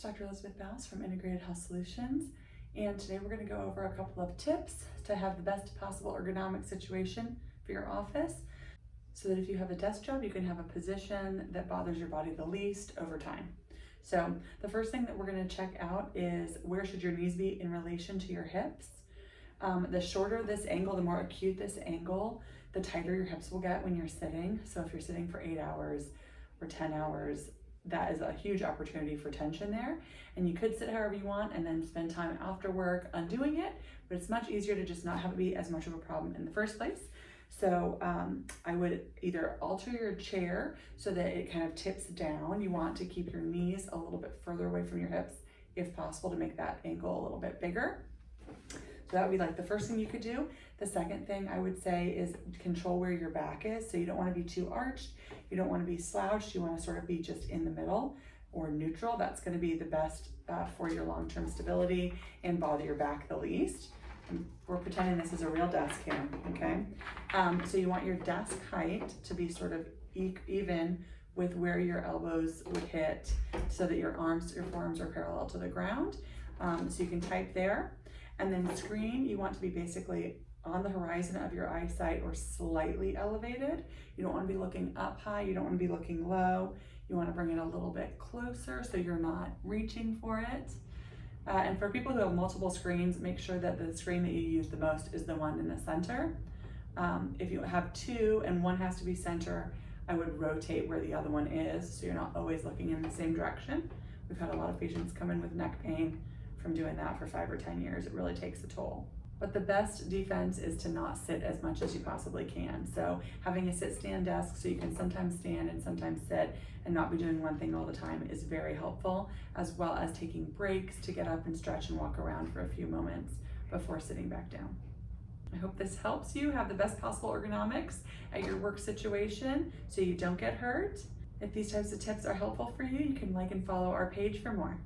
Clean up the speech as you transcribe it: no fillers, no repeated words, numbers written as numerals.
it's Dr. Elizabeth Baus from Integrated Health Solutions, and today we're going to go over a couple of tips to have the best possible ergonomic situation for your office so that if you have a desk job, you can have a position that bothers your body the least over time. So the first thing that we're going to check out is where should your knees be in relation to your hips. The shorter this angle, the more acute this angle, the tighter your hips will get when you're sitting. So if you're sitting for 8 hours or 10 hours, that is a huge opportunity for tension there. And you could sit however you want and then spend time after work undoing it, but it's much easier to just not have it be as much of a problem in the first place. So I would either alter your chair so that it kind of tips down. You want to keep your knees a little bit further away from your hips if possible to make that angle a little bit bigger. So that would be like the first thing you could do. The second thing I would say is control where your back is. So you don't want to be too arched. You don't want to be slouched. You want to sort of be just in the middle or neutral. That's going to be the best for your long-term stability and bother your back the least. And we're pretending this is a real desk here, okay? So you want your desk height to be sort of even with where your elbows would hit so that your forearms are parallel to the ground. So you can type there. And then screen, you want to be basically on the horizon of your eyesight or slightly elevated. You don't want to be looking up high, you don't want to be looking low. You want to bring it a little bit closer so you're not reaching for it. And for people who have multiple screens, make sure that the screen that you use the most is the one in the center. If you have two and one has to be center, I would rotate where the other one is so you're not always looking in the same direction. We've had a lot of patients come in with neck pain from doing that for 5 or 10 years. It really takes a toll. But the best defense is to not sit as much as you possibly can. So having a sit-stand desk so you can sometimes stand and sometimes sit and not be doing one thing all the time is very helpful, as well as taking breaks to get up and stretch and walk around for a few moments before sitting back down. I hope this helps you have the best possible ergonomics at your work situation so you don't get hurt. If these types of tips are helpful for you, you can like and follow our page for more.